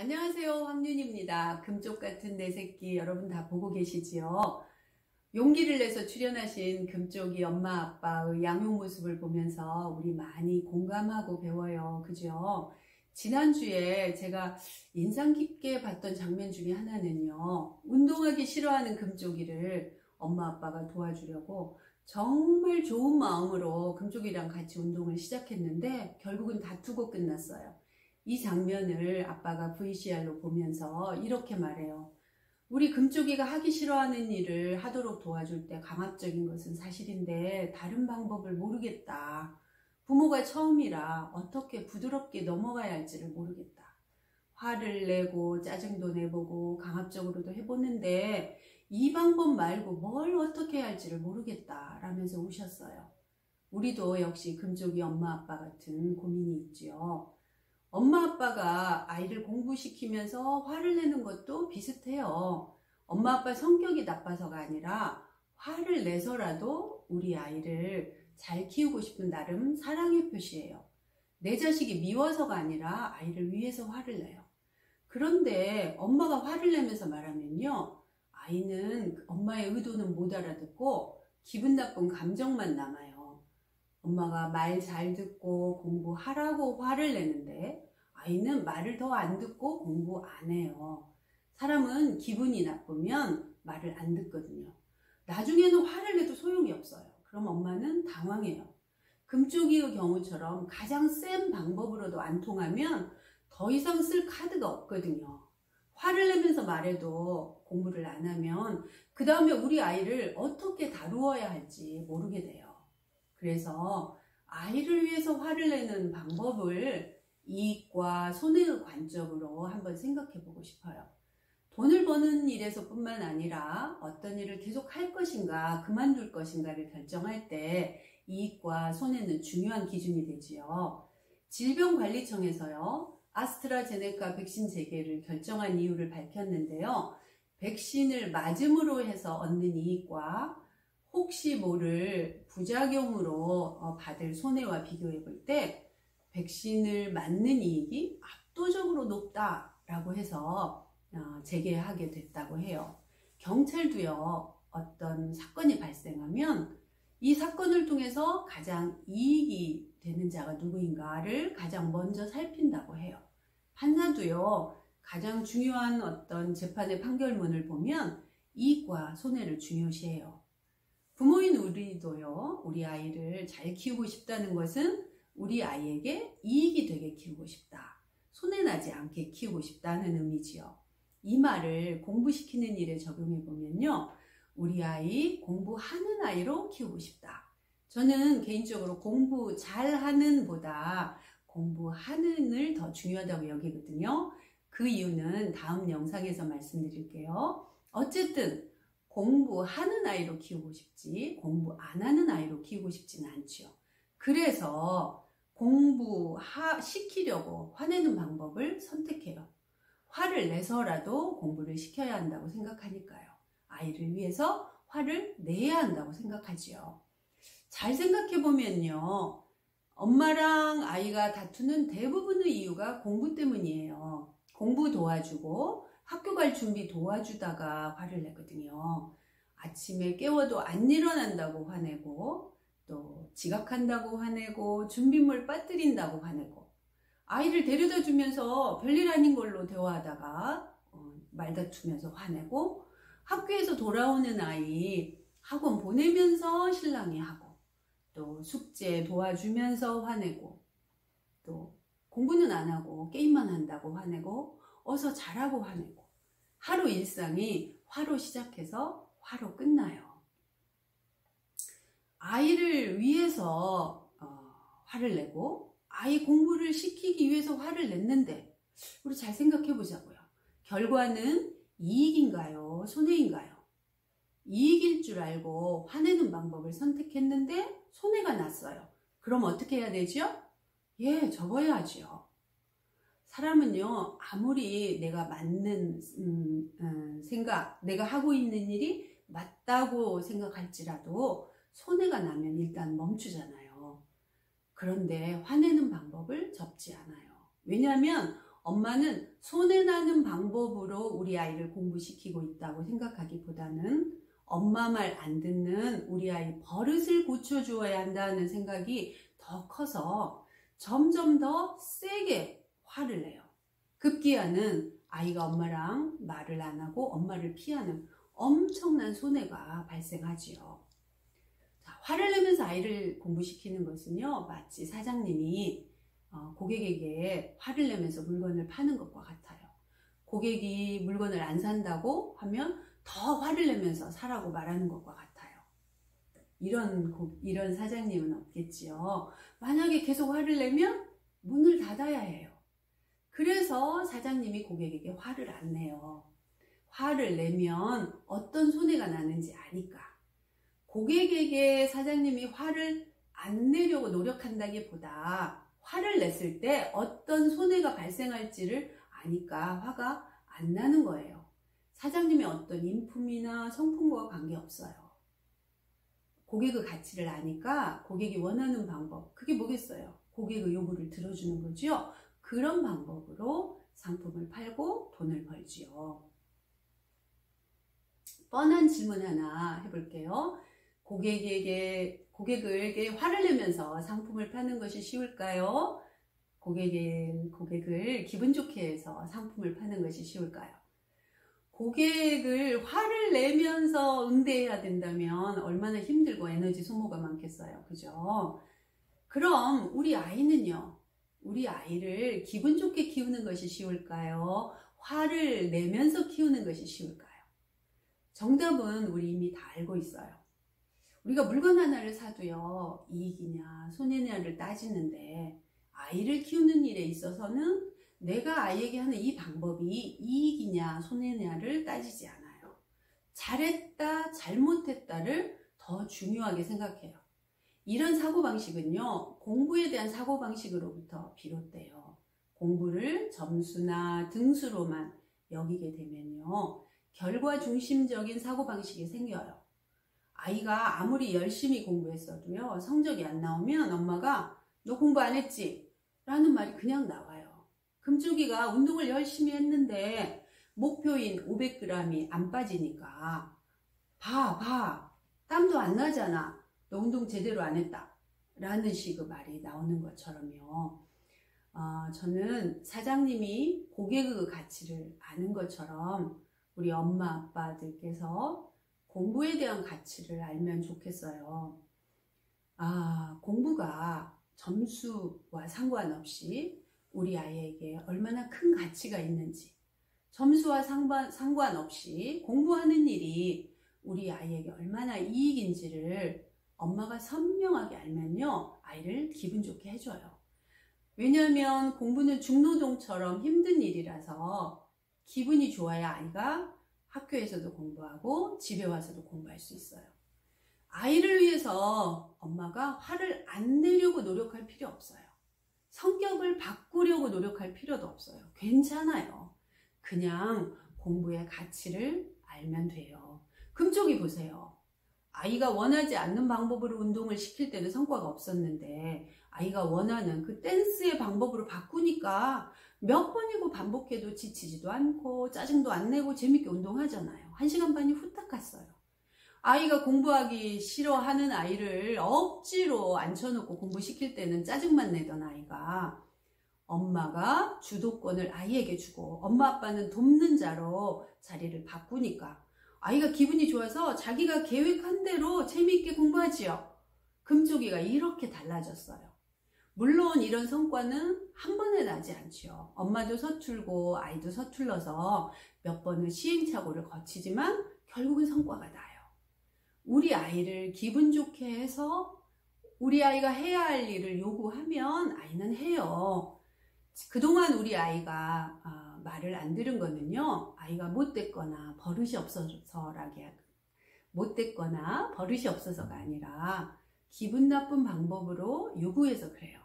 안녕하세요. 황윤입니다. 금쪽 같은 내 새끼 여러분 다 보고 계시지요? 용기를 내서 출연하신 금쪽이 엄마 아빠의 양육 모습을 보면서 우리 많이 공감하고 배워요. 그죠? 지난주에 제가 인상 깊게 봤던 장면 중에 하나는요. 운동하기 싫어하는 금쪽이를 엄마 아빠가 도와주려고 정말 좋은 마음으로 금쪽이랑 같이 운동을 시작했는데 결국은 다투고 끝났어요. 이 장면을 아빠가 VCR로 보면서 이렇게 말해요. 우리 금쪽이가 하기 싫어하는 일을 하도록 도와줄 때 강압적인 것은 사실인데 다른 방법을 모르겠다. 부모가 처음이라 어떻게 부드럽게 넘어가야 할지를 모르겠다. 화를 내고 짜증도 내보고 강압적으로도 해보는데 이 방법 말고 뭘 어떻게 해야 할지를 모르겠다 라면서 우셨어요. 우리도 역시 금쪽이 엄마 아빠 같은 고민이 있지요. 엄마 아빠가 아이를 공부시키면서 화를 내는 것도 비슷해요. 엄마 아빠 성격이 나빠서가 아니라 화를 내서라도 우리 아이를 잘 키우고 싶은 나름 사랑의 표시예요. 내 자식이 미워서가 아니라 아이를 위해서 화를 내요. 그런데 엄마가 화를 내면서 말하면요. 아이는 엄마의 의도는 못 알아듣고 기분 나쁜 감정만 남아요. 엄마가 말 잘 듣고 공부하라고 화를 내는데 아이는 말을 더 안 듣고 공부 안 해요. 사람은 기분이 나쁘면 말을 안 듣거든요. 나중에는 화를 내도 소용이 없어요. 그럼 엄마는 당황해요. 금쪽이의 경우처럼 가장 센 방법으로도 안 통하면 더 이상 쓸 카드가 없거든요. 화를 내면서 말해도 공부를 안 하면 그 다음에 우리 아이를 어떻게 다루어야 할지 모르게 돼요. 그래서 아이를 위해서 화를 내는 방법을 이익과 손해의 관점으로 한번 생각해 보고 싶어요. 돈을 버는 일에서 뿐만 아니라 어떤 일을 계속 할 것인가 그만둘 것인가를 결정할 때 이익과 손해는 중요한 기준이 되지요. 질병관리청에서요. 아스트라제네카 백신 재개를 결정한 이유를 밝혔는데요. 백신을 맞음으로 해서 얻는 이익과 혹시 모를 부작용으로 받을 손해와 비교해 볼 때 백신을 맞는 이익이 압도적으로 높다라고 해서 재개하게 됐다고 해요. 경찰도요. 어떤 사건이 발생하면 이 사건을 통해서 가장 이익이 되는 자가 누구인가를 가장 먼저 살핀다고 해요. 판사도요. 가장 중요한 어떤 재판의 판결문을 보면 이익과 손해를 중요시해요. 부모인 우리도요, 우리 아이를 잘 키우고 싶다는 것은 우리 아이에게 이익이 되게 키우고 싶다. 손해나지 않게 키우고 싶다는 의미지요. 이 말을 공부시키는 일에 적용해 보면요. 우리 아이 공부하는 아이로 키우고 싶다. 저는 개인적으로 공부 잘하는 보다 공부하는을 더 중요하다고 여기거든요. 그 이유는 다음 영상에서 말씀드릴게요. 어쨌든 공부하는 아이로 키우고 싶지 공부 안 하는 아이로 키우고 싶지는 않죠. 그래서 공부시키려고 화내는 방법을 선택해요. 화를 내서라도 공부를 시켜야 한다고 생각하니까요. 아이를 위해서 화를 내야 한다고 생각하지요. 잘 생각해보면요. 엄마랑 아이가 다투는 대부분의 이유가 공부 때문이에요. 공부 도와주고 학교 갈 준비 도와주다가 화를 내거든요. 아침에 깨워도 안 일어난다고 화내고 또 지각한다고 화내고 준비물 빠뜨린다고 화내고 아이를 데려다 주면서 별일 아닌 걸로 대화하다가 말다투면서 화내고 학교에서 돌아오는 아이 학원 보내면서 실랑이 하고 또 숙제 도와주면서 화내고 또 공부는 안 하고 게임만 한다고 화내고 어서 자라고 화내고 하루 일상이 화로 시작해서 화로 끝나요. 아이를 위해서 화를 내고 아이 공부를 시키기 위해서 화를 냈는데 우리 잘 생각해 보자고요. 결과는 이익인가요? 손해인가요? 이익일 줄 알고 화내는 방법을 선택했는데 손해가 났어요. 그럼 어떻게 해야 되죠? 접어야죠. 사람은요, 아무리 내가 맞는 생각, 내가 하고 있는 일이 맞다고 생각할지라도 손해가 나면 일단 멈추잖아요. 그런데 화내는 방법을 접지 않아요. 왜냐하면 엄마는 손해나는 방법으로 우리 아이를 공부시키고 있다고 생각하기보다는 엄마 말 안 듣는 우리 아이 버릇을 고쳐주어야 한다는 생각이 더 커서 점점 더 세게 화를 내요. 급기야는 아이가 엄마랑 말을 안 하고 엄마를 피하는 엄청난 손해가 발생하지요. 자, 화를 내면서 아이를 공부시키는 것은요, 마치 사장님이 고객에게 화를 내면서 물건을 파는 것과 같아요. 고객이 물건을 안 산다고 하면 더 화를 내면서 사라고 말하는 것과 같아요. 이런 사장님은 없겠지요. 만약에 계속 화를 내면 문을 닫아야 해요. 그래서 사장님이 고객에게 화를 안 내요. 화를 내면 어떤 손해가 나는지 아니까. 고객에게 사장님이 화를 안 내려고 노력한다기보다 화를 냈을 때 어떤 손해가 발생할지를 아니까 화가 안 나는 거예요. 사장님의 어떤 인품이나 성품과 관계없어요. 고객의 가치를 아니까 고객이 원하는 방법, 그게 뭐겠어요? 고객의 요구를 들어주는 거죠. 그런 방법으로 상품을 팔고 돈을 벌지요. 뻔한 질문 하나 해볼게요. 고객에게 화를 내면서 상품을 파는 것이 쉬울까요? 고객을 기분 좋게 해서 상품을 파는 것이 쉬울까요? 고객을 화를 내면서 응대해야 된다면 얼마나 힘들고 에너지 소모가 많겠어요. 그죠? 그럼 우리 아이는요, 우리 아이를 기분 좋게 키우는 것이 쉬울까요? 화를 내면서 키우는 것이 쉬울까요? 정답은 우리 이미 다 알고 있어요. 우리가 물건 하나를 사도요, 이익이냐 손해냐를 따지는데 아이를 키우는 일에 있어서는 내가 아이에게 하는 이 방법이 이익이냐 손해냐를 따지지 않아요. 잘했다 잘못했다를 더 중요하게 생각해요. 이런 사고방식은요, 공부에 대한 사고방식으로부터 비롯돼요. 공부를 점수나 등수로만 여기게 되면요, 결과 중심적인 사고방식이 생겨요. 아이가 아무리 열심히 공부했어도요, 성적이 안 나오면 엄마가 너 공부 안 했지? 라는 말이 그냥 나와요. 금쪽이가 운동을 열심히 했는데 목표인 500g이 안 빠지니까 봐 땀도 안 나잖아. 너 운동 제대로 안 했다. 라는 식의 말이 나오는 것처럼요. 저는 사장님이 고객의 가치를 아는 것처럼 우리 엄마 아빠들께서 공부에 대한 가치를 알면 좋겠어요. 공부가 점수와 상관없이 우리 아이에게 얼마나 큰 가치가 있는지, 점수와 상관없이 공부하는 일이 우리 아이에게 얼마나 이익인지를 엄마가 선명하게 알면요, 아이를 기분 좋게 해줘요. 왜냐하면 공부는 중노동처럼 힘든 일이라서 기분이 좋아야 아이가 학교에서도 공부하고 집에 와서도 공부할 수 있어요. 아이를 위해서 엄마가 화를 안 내려고 노력할 필요 없어요. 성격을 바꾸려고 노력할 필요도 없어요. 괜찮아요. 그냥 공부의 가치를 알면 돼요. 금쪽이 보세요. 아이가 원하지 않는 방법으로 운동을 시킬 때는 성과가 없었는데 아이가 원하는 그 댄스의 방법으로 바꾸니까 몇 번이고 반복해도 지치지도 않고 짜증도 안 내고 재밌게 운동하잖아요. 1시간 반이 후딱 갔어요. 아이가 공부하기 싫어하는 아이를 억지로 앉혀놓고 공부시킬 때는 짜증만 내던 아이가 엄마가 주도권을 아이에게 주고 엄마 아빠는 돕는 자로 자리를 바꾸니까 아이가 기분이 좋아서 자기가 계획한 대로 재미있게 공부하지요. 금쪽이가 이렇게 달라졌어요. 물론 이런 성과는 한 번에 나지 않죠. 엄마도 서툴고 아이도 서툴러서 몇 번의 시행착오를 거치지만 결국은 성과가 나요. 우리 아이를 기분 좋게 해서 우리 아이가 해야 할 일을 요구하면 아이는 해요. 그동안 우리 아이가 말을 안 들은 거는요, 아이가 못됐거나 버릇이 없어서가 아니라 기분 나쁜 방법으로 요구해서 그래요.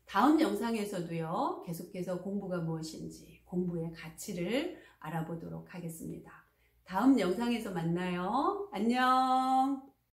다음 영상에서도요, 계속해서 공부가 무엇인지, 공부의 가치를 알아보도록 하겠습니다. 다음 영상에서 만나요. 안녕.